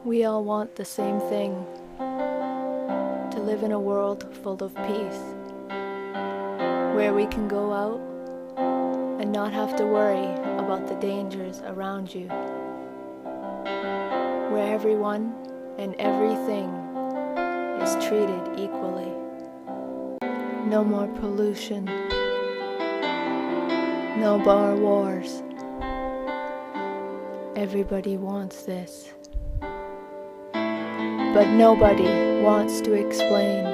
We all want the same thing, to live in a world full of peace, where we can go out and not have to worry about the dangers around you, where everyone and everything is treated equally. No more pollution, no bar wars. Everybody wants this. But nobody wants to explain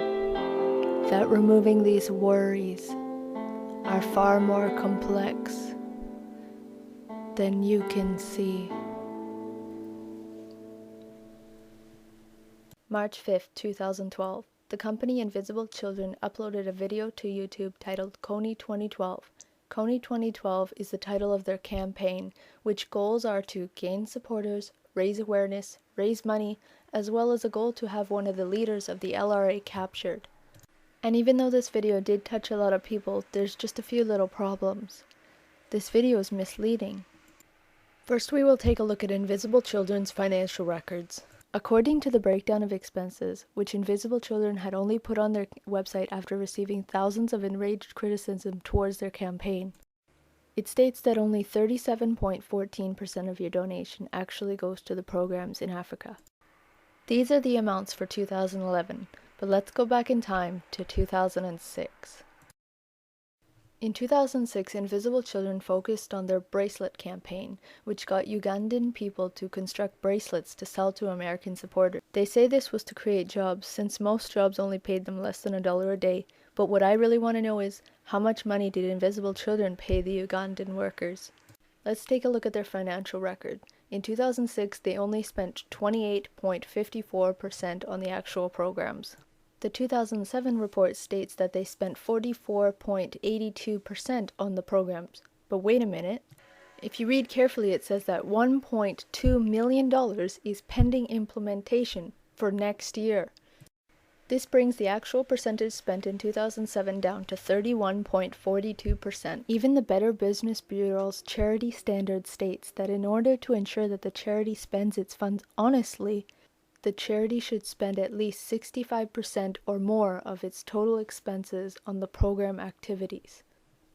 that removing these worries are far more complex than you can see. March 5th, 2012. The company Invisible Children uploaded a video to YouTube titled Kony 2012. Kony 2012 is the title of their campaign, which goals are to gain supporters, raise awareness, raise money, as well as a goal to have one of the leaders of the LRA captured. And even though this video did touch a lot of people, there's just a few little problems. This video is misleading. First, we will take a look at Invisible Children's financial records. According to the breakdown of expenses, which Invisible Children had only put on their website after receiving thousands of enraged criticism towards their campaign, it states that only 37.14% of your donation actually goes to the programs in Africa. These are the amounts for 2011, but let's go back in time to 2006. In 2006, Invisible Children focused on their bracelet campaign, which got Ugandan people to construct bracelets to sell to American supporters. They say this was to create jobs, since most jobs only paid them less than $1 a day. But what I really want to know is, how much money did Invisible Children pay the Ugandan workers? Let's take a look at their financial record. In 2006, they only spent 28.54% on the actual programs. The 2007 report states that they spent 44.82% on the programs. But wait a minute. If you read carefully, it says that $1.2 million is pending implementation for next year. This brings the actual percentage spent in 2007 down to 31.42%. Even the Better Business Bureau's charity standard states that in order to ensure that the charity spends its funds honestly, the charity should spend at least 65% or more of its total expenses on the program activities.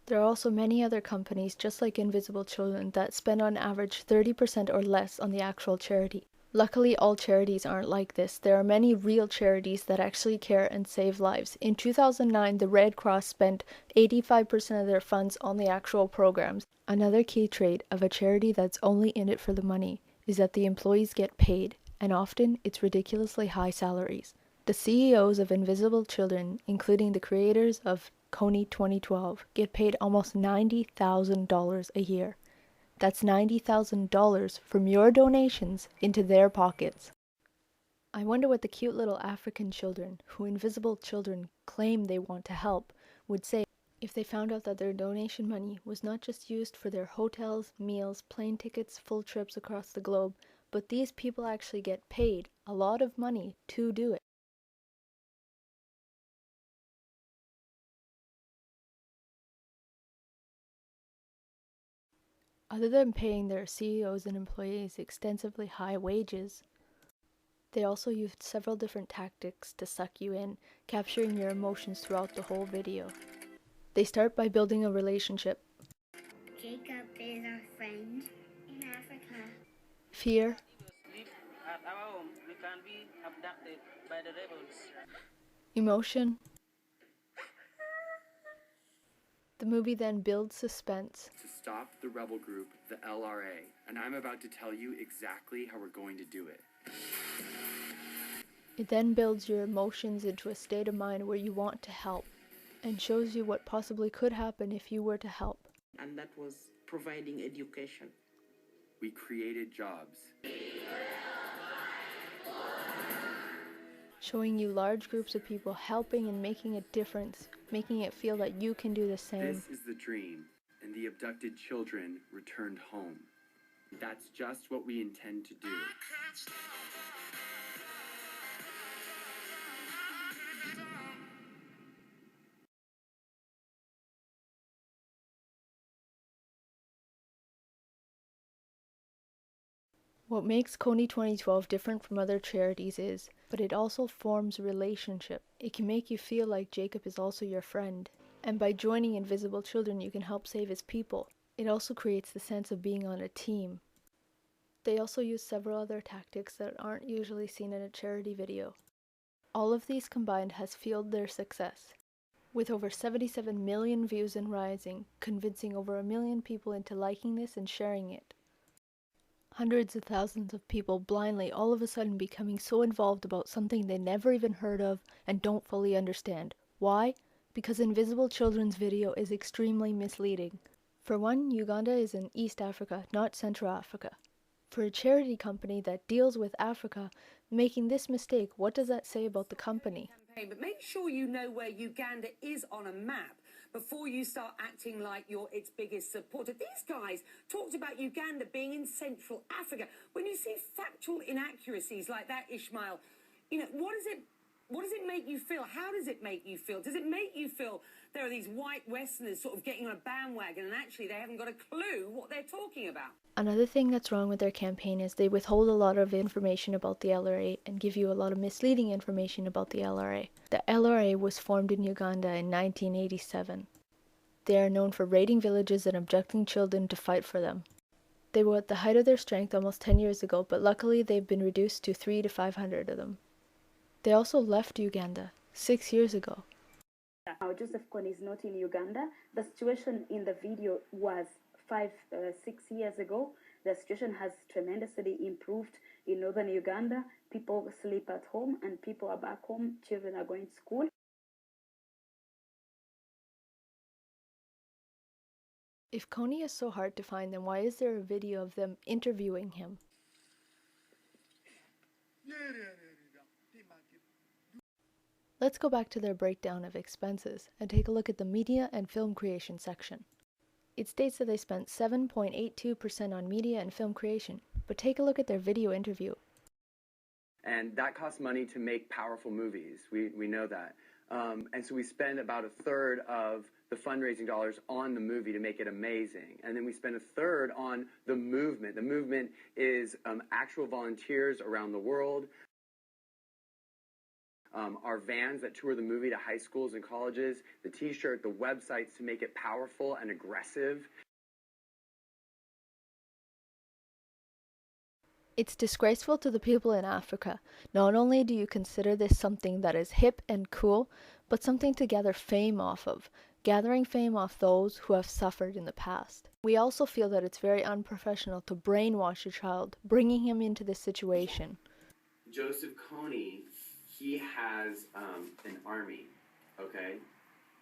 There are also many other companies, just like Invisible Children, that spend on average 30% or less on the actual charity. Luckily, all charities aren't like this. There are many real charities that actually care and save lives. In 2009, the Red Cross spent 85% of their funds on the actual programs. Another key trait of a charity that's only in it for the money is that the employees get paid, and often it's ridiculously high salaries. The CEOs of Invisible Children, including the creators of Kony 2012, get paid almost $90,000 a year. That's $90,000 from your donations into their pockets. I wonder what the cute little African children, who Invisible Children claim they want to help, would say if they found out that their donation money was not just used for their hotels, meals, plane tickets, full trips across the globe, but these people actually get paid a lot of money to do it. Other than paying their CEOs and employees extensively high wages, they also used several different tactics to suck you in, capturing your emotions throughout the whole video. They start by building a relationship. Jacob is our friend in Africa. Fear. At our home, we can be abducted by the rebels. Emotion. The movie then builds suspense. To stop the rebel group, the LRA, and I'm about to tell you exactly how we're going to do it. It then builds your emotions into a state of mind where you want to help, and shows you what possibly could happen if you were to help. And that was providing education. We created jobs. Showing you large groups of people helping and making a difference, making it feel that you can do the same. This is the dream, and the abducted children returned home. That's just what we intend to do. What makes Kony 2012 different from other charities is, but it also forms a relationship. It can make you feel like Jacob is also your friend. And by joining Invisible Children, you can help save his people. It also creates the sense of being on a team. They also use several other tactics that aren't usually seen in a charity video. All of these combined has fueled their success, with over 77 million views and rising, convincing over 1 million people into liking this and sharing it. Hundreds of thousands of people blindly all of a sudden becoming so involved about something they never even heard of and don't fully understand. Why? Because Invisible Children's video is extremely misleading. For one, Uganda is in East Africa, not Central Africa. For a charity company that deals with Africa, making this mistake, what does that say about the company? But make sure you know where Uganda is on a map before you start acting like you're its biggest supporter. These guys talked about Uganda being in Central Africa. When you see factual inaccuracies like that, Ishmael, what does it make you feel? How does it make you feel? Does it make you feel there are these white Westerners sort of getting on a bandwagon and actually they haven't got a clue what they're talking about? Another thing that's wrong with their campaign is they withhold a lot of information about the LRA and give you a lot of misleading information about the LRA. The LRA was formed in Uganda in 1987. They are known for raiding villages and abducting children to fight for them. They were at the height of their strength almost 10 years ago, but luckily they've been reduced to 300 to 500 of them. They also left Uganda 6 years ago. Now, Joseph Kony is not in Uganda. The situation in the video was 6 years ago. The situation has tremendously improved in northern Uganda. People sleep at home and people are back home. Children are going to school. If Kony is so hard to find, then why is there a video of them interviewing him? Let's go back to their breakdown of expenses and take a look at the media and film creation section. It states that they spent 7.82% on media and film creation, but take a look at their video interview. And that costs money to make powerful movies. We know that. And so we spend about a third of the fundraising dollars on the movie to make it amazing. And then we spend a third on the movement. The movement is actual volunteers around the world. Our vans that tour the movie to high schools and colleges, the t-shirt, the websites to make it powerful and aggressive. It's disgraceful to the people in Africa. Not only do you consider this something that is hip and cool, but something to gather fame off of, gathering fame off those who have suffered in the past. We also feel that it's very unprofessional to brainwash a child, bringing him into this situation. Joseph Kony, he has an army, okay?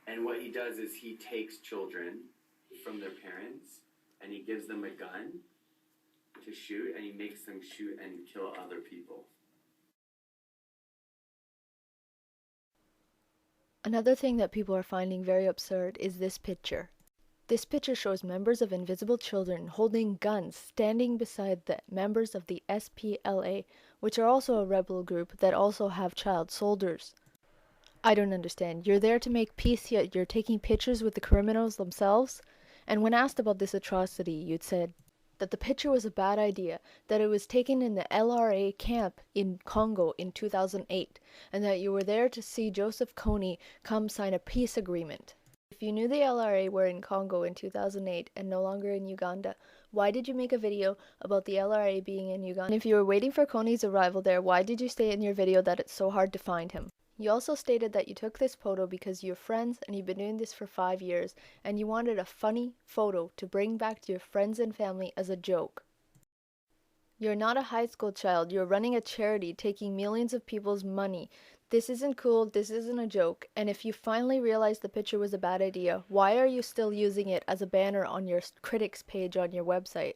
And what he does is he takes children from their parents and he gives them a gun to shoot, and he makes them shoot and kill other people. Another thing that people are finding very absurd is this picture. This picture shows members of Invisible Children holding guns standing beside the members of the SPLA, which are also a rebel group that also have child soldiers. I don't understand. You're there to make peace, yet you're taking pictures with the criminals themselves? And when asked about this atrocity, you'd said that the picture was a bad idea, that it was taken in the LRA camp in Congo in 2008, and that you were there to see Joseph Kony come sign a peace agreement. If you knew the LRA were in Congo in 2008 and no longer in Uganda, why did you make a video about the LRA being in Uganda? And if you were waiting for Kony's arrival there, why did you state in your video that it's so hard to find him? You also stated that you took this photo because you're friends and you've been doing this for 5 years and you wanted a funny photo to bring back to your friends and family as a joke. You're not a high school child, you're running a charity taking millions of people's money. This isn't cool, this isn't a joke, and if you finally realized the picture was a bad idea, why are you still using it as a banner on your critics page on your website?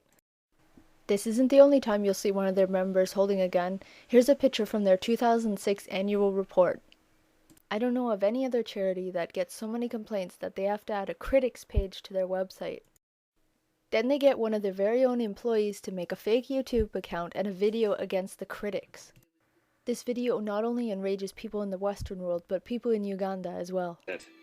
This isn't the only time you'll see one of their members holding a gun. Here's a picture from their 2006 annual report. I don't know of any other charity that gets so many complaints that they have to add a critics page to their website. Then they get one of their very own employees to make a fake YouTube account and a video against the critics. This video not only enrages people in the Western world, but people in Uganda as well.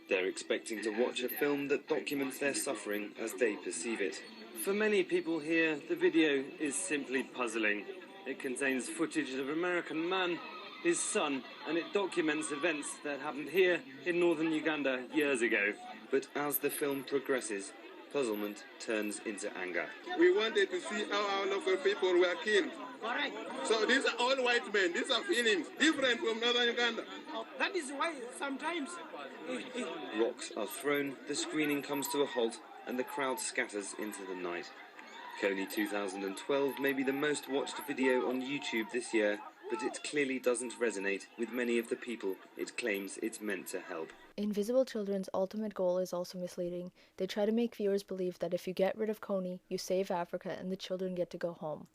They're expecting to watch a film that documents their suffering as they perceive it. For many people here, the video is simply puzzling. It contains footage of an American man, his son, and it documents events that happened here in northern Uganda years ago. But as the film progresses, puzzlement turns into anger. We wanted to see how our local people were killed. Correct. So these are all white men. These are feelings different from northern Uganda. That is why sometimes Rocks are thrown, the screening comes to a halt, and the crowd scatters into the night. Kony 2012 may be the most watched video on YouTube this year, but it clearly doesn't resonate with many of the people it claims it's meant to help. Invisible Children's ultimate goal is also misleading. They try to make viewers believe that if you get rid of Kony, you save Africa and the children get to go home.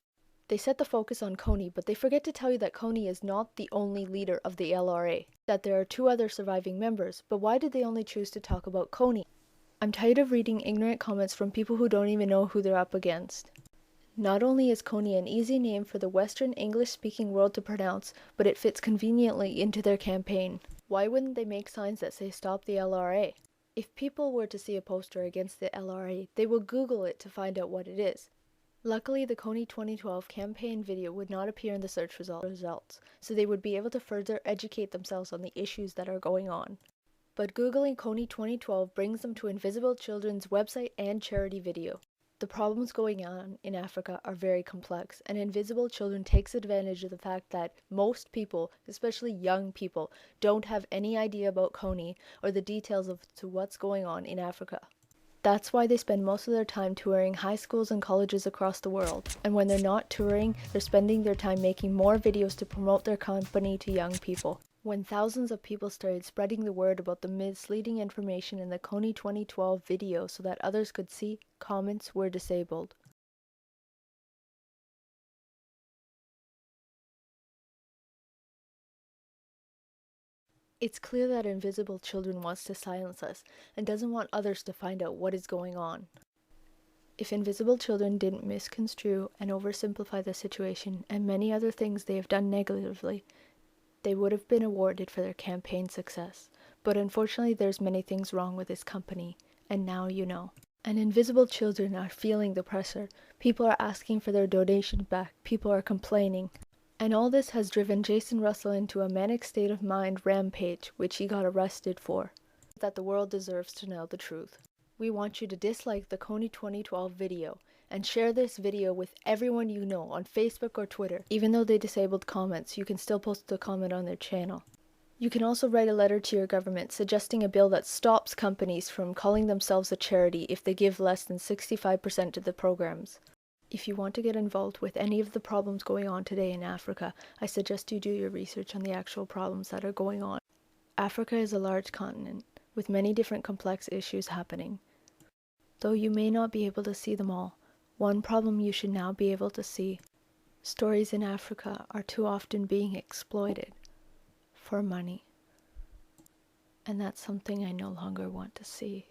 They set the focus on Kony, but they forget to tell you that Kony is not the only leader of the LRA, that there are 2 other surviving members, but why did they only choose to talk about Kony? I'm tired of reading ignorant comments from people who don't even know who they're up against. Not only is Kony an easy name for the Western English-speaking world to pronounce, but it fits conveniently into their campaign. Why wouldn't they make signs that say "Stop the LRA"? If people were to see a poster against the LRA, they will Google it to find out what it is. Luckily, the Kony 2012 campaign video would not appear in the search results, so they would be able to further educate themselves on the issues that are going on. But Googling Kony 2012 brings them to Invisible Children's website and charity video. The problems going on in Africa are very complex, and Invisible Children takes advantage of the fact that most people, especially young people, don't have any idea about Kony or the details of what's going on in Africa. That's why they spend most of their time touring high schools and colleges across the world, and when they're not touring, they're spending their time making more videos to promote their company to young people. When thousands of people started spreading the word about the misleading information in the Kony 2012 video so that others could see, comments were disabled. It's clear that Invisible Children wants to silence us and doesn't want others to find out what is going on. If Invisible Children didn't misconstrue and oversimplify the situation and many other things they have done negatively, they would have been awarded for their campaign success. But unfortunately, there's many things wrong with this company, and now you know. And Invisible Children are feeling the pressure. People are asking for their donations back. People are complaining. And all this has driven Jason Russell into a manic state of mind rampage, which he got arrested for. That the world deserves to know the truth. We want you to dislike the Kony 2012 video and share this video with everyone you know on Facebook or Twitter. Even though they disabled comments, you can still post a comment on their channel. You can also write a letter to your government suggesting a bill that stops companies from calling themselves a charity if they give less than 65% to the programs. If you want to get involved with any of the problems going on today in Africa, I suggest you do your research on the actual problems that are going on. Africa is a large continent with many different complex issues happening. Though you may not be able to see them all, one problem you should now be able to see. Stories in Africa are too often being exploited for money. And that's something I no longer want to see.